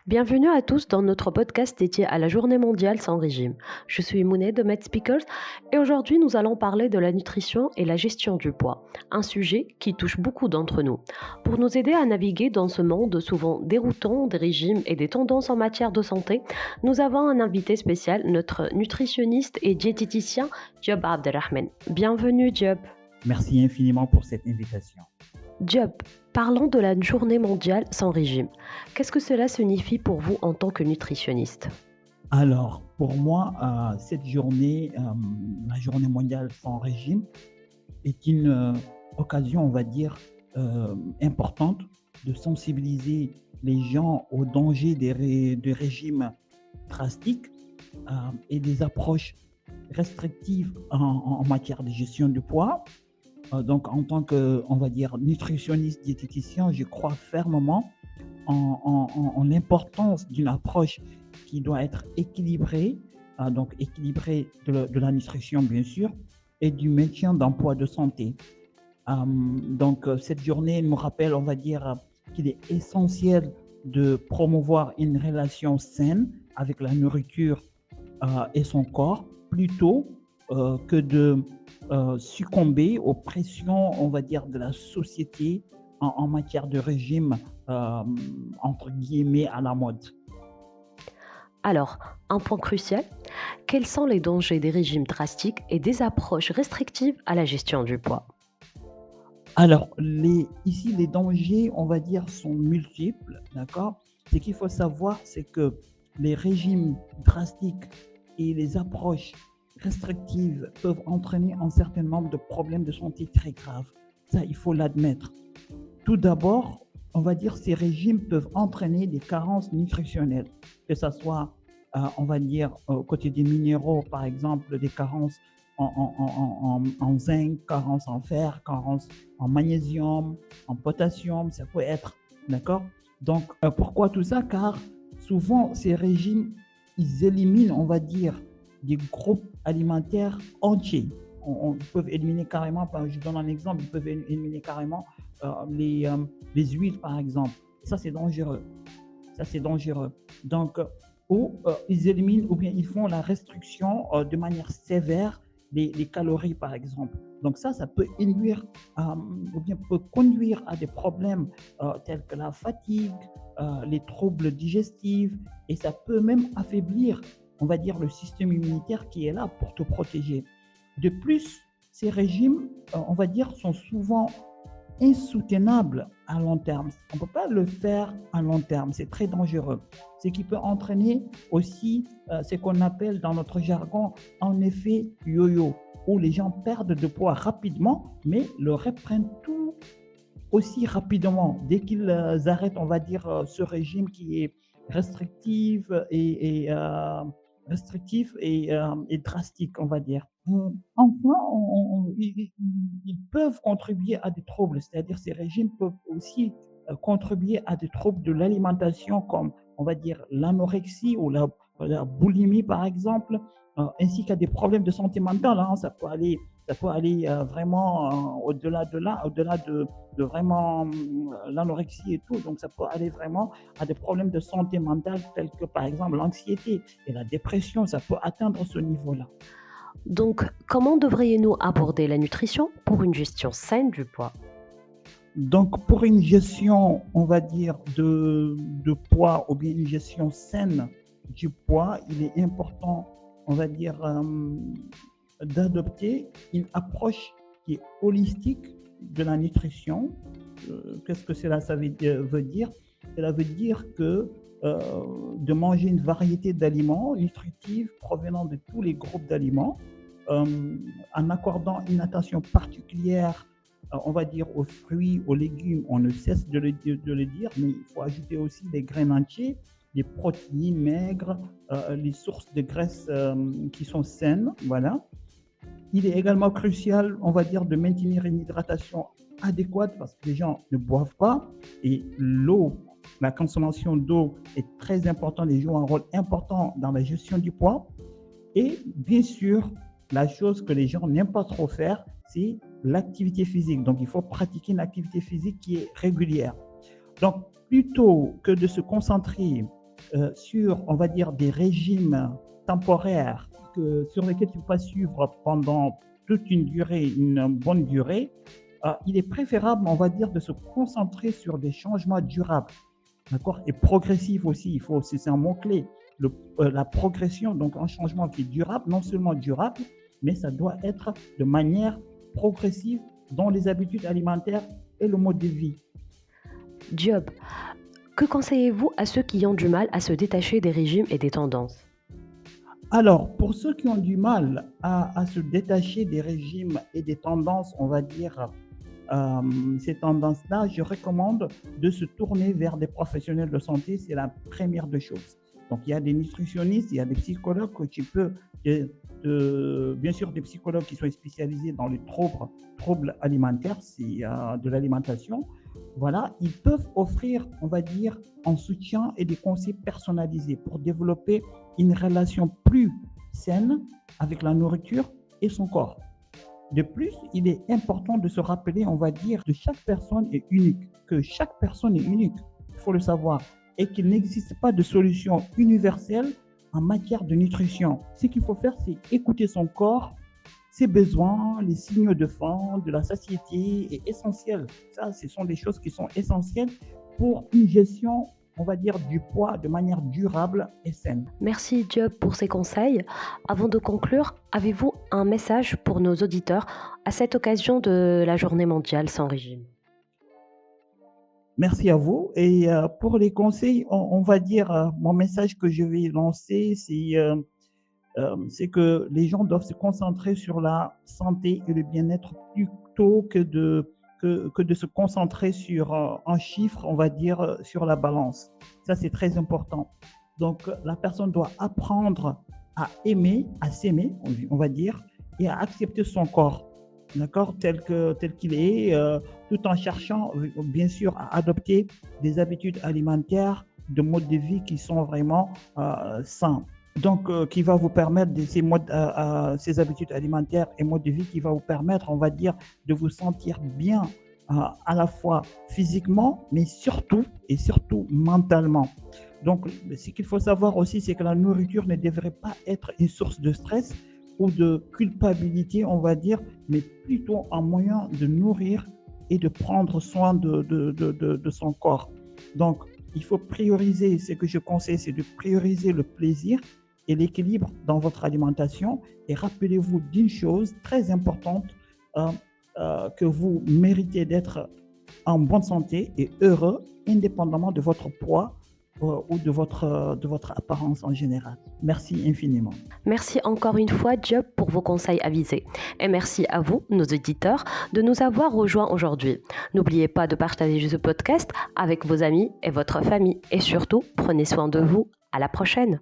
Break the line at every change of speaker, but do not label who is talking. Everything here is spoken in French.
Bienvenue à tous dans notre podcast dédié à la Journée mondiale sans régime. Je suis Mounet de Med Speakers et aujourd'hui nous allons parler de la nutrition et la gestion du poids, un sujet qui touche beaucoup d'entre nous. Pour nous aider à naviguer dans ce monde souvent déroutant des régimes et des tendances en matière de santé, nous avons un invité spécial, notre nutritionniste et diététicien Diop Abderrahman. Bienvenue Diop.
Merci infiniment pour cette invitation.
Diop, parlons de la Journée mondiale sans régime. Qu'est-ce que cela signifie pour vous en tant que nutritionniste?
Alors, pour moi, cette journée, la journée mondiale sans régime, est une occasion, on va dire, importante de sensibiliser les gens aux dangers des régimes drastiques et des approches restrictives en matière de gestion du poids. Donc, en tant que, on va dire, nutritionniste diététicien, je crois fermement en l'importance d'une approche qui doit être équilibrée, donc équilibrée de la nutrition, bien sûr, et du maintien d'un poids de santé. Donc, cette journée nous rappelle, on va dire, qu'il est essentiel de promouvoir une relation saine avec la nourriture et son corps, plutôt que de succomber aux pressions, on va dire, de la société en matière de régime, entre guillemets, à la mode.
Alors, un point crucial, quels sont les dangers des régimes drastiques et des approches restrictives à la gestion du poids?
Alors, ici, les dangers, on va dire, sont multiples, d'accord? Ce qu'il faut savoir, c'est que les régimes drastiques et les approches restrictives peuvent entraîner un certain nombre de problèmes de santé très graves. Ça, il faut l'admettre. Tout d'abord, on va dire ces régimes peuvent entraîner des carences nutritionnelles, que ce soit, on va dire, côté des minéraux, par exemple, des carences en zinc, carences en fer, carences en magnésium, en potassium, ça peut être, d'accord? Donc, pourquoi tout ça? Car souvent, ces régimes, ils éliminent, on va dire, des groupes alimentaires entiers. Ils peuvent éliminer carrément, je donne un exemple, ils peuvent éliminer carrément les huiles, par exemple. Ça, c'est dangereux. Ça, c'est dangereux. Donc, ou ils éliminent ou bien ils font la restriction de manière sévère les calories, par exemple. Donc ça peut induire ou bien peut conduire à des problèmes tels que la fatigue, les troubles digestifs, et ça peut même affaiblir, on va dire, le système immunitaire qui est là pour te protéger. De plus, ces régimes, on va dire, sont souvent insoutenables à long terme. On ne peut pas le faire à long terme, c'est très dangereux. Ce qui peut entraîner aussi ce qu'on appelle dans notre jargon un effet yo-yo, où les gens perdent de poids rapidement, mais le reprennent tout aussi rapidement. Dès qu'ils arrêtent, on va dire, ce régime qui est restrictif et drastique, on va dire. Enfin, ils peuvent contribuer à des troubles, c'est-à-dire ces régimes peuvent aussi contribuer à des troubles de l'alimentation comme, on va dire, l'anorexie ou la boulimie, par exemple, ainsi qu'à des problèmes de santé mentale, hein. Ça peut aller vraiment au-delà de vraiment l'anorexie et tout. Donc, ça peut aller vraiment à des problèmes de santé mentale tels que, par exemple, l'anxiété et la dépression. Ça peut atteindre ce niveau-là.
Donc, comment devrions-nous aborder la nutrition pour une gestion saine du poids?
Donc, pour une gestion, on va dire, de poids ou bien une gestion saine du poids, il est important, on va dire, d'adopter une approche qui est holistique de la nutrition. Qu'est-ce que veut dire? Cela veut dire que de manger une variété d'aliments nutritifs provenant de tous les groupes d'aliments, en accordant une attention particulière, on va dire, aux fruits, aux légumes. On ne cesse de le dire, mais il faut ajouter aussi les graines entières, les protéines maigres, les sources de graisses qui sont saines. Voilà. Il est également crucial, on va dire, de maintenir une hydratation adéquate parce que les gens ne boivent pas, et l'eau, la consommation d'eau est très importante et joue un rôle important dans la gestion du poids. Et bien sûr, la chose que les gens n'aiment pas trop faire, c'est l'activité physique. Donc, il faut pratiquer une activité physique qui est régulière. Donc, plutôt que de se concentrer sur, on va dire, des régimes temporaires sur lesquels tu ne peux pas suivre pendant toute une durée, une bonne durée, il est préférable, on va dire, de se concentrer sur des changements durables, d'accord, et progressifs aussi. C'est un mot-clé, la progression, donc un changement qui est durable, non seulement durable, mais ça doit être de manière progressive dans les habitudes alimentaires et le mode de vie.
Diop, que conseillez-vous à ceux qui ont du mal à se détacher des régimes et des tendances?
Alors, pour ceux qui ont du mal à se détacher des régimes et des tendances, on va dire, ces tendances-là, je recommande de se tourner vers des professionnels de santé. C'est la première des choses. Donc, il y a des nutritionnistes, il y a des psychologues que tu peux, bien sûr, des psychologues qui sont spécialisés dans les troubles alimentaires, c'est de l'alimentation. Voilà, ils peuvent offrir, on va dire, un soutien et des conseils personnalisés pour développer une relation plus saine avec la nourriture et son corps. De plus, il est important de se rappeler, on va dire, que chaque personne est unique, il faut le savoir, et qu'il n'existe pas de solution universelle en matière de nutrition. Ce qu'il faut faire, c'est écouter son corps, ses besoins, les signaux de faim, de la satiété est essentiel. Ça, ce sont des choses qui sont essentielles pour une gestion, on va dire, du poids de manière durable et saine.
Merci Diop pour ces conseils. Avant de conclure, avez-vous un message pour nos auditeurs à cette occasion de la Journée mondiale sans régime?
Merci à vous. Et pour les conseils, on va dire, mon message que je vais lancer, c'est que les gens doivent se concentrer sur la santé et le bien-être plutôt que de se concentrer sur un chiffre, on va dire, sur la balance. Ça, c'est très important. Donc, la personne doit apprendre à aimer, à s'aimer, on va dire, et à accepter son corps, d'accord, tel qu'il est, tout en cherchant, bien sûr, à adopter des habitudes alimentaires, de modes de vie qui sont vraiment sains. Donc, qui va vous permettre, ces habitudes alimentaires et modes de vie qui va vous permettre, on va dire, de vous sentir bien à la fois physiquement, mais surtout et surtout mentalement. Donc, ce qu'il faut savoir aussi, c'est que la nourriture ne devrait pas être une source de stress ou de culpabilité, on va dire, mais plutôt un moyen de nourrir et de prendre soin de son corps. Donc, il faut prioriser, ce que je conseille, c'est de prioriser le plaisir et l'équilibre dans votre alimentation. Et rappelez-vous d'une chose très importante, que vous méritez d'être en bonne santé et heureux, indépendamment de votre poids ou de votre apparence en général. Merci infiniment.
Merci encore une fois, Diop, pour vos conseils avisés. Et merci à vous, nos auditeurs, de nous avoir rejoints aujourd'hui. N'oubliez pas de partager ce podcast avec vos amis et votre famille. Et surtout, prenez soin de vous. À la prochaine.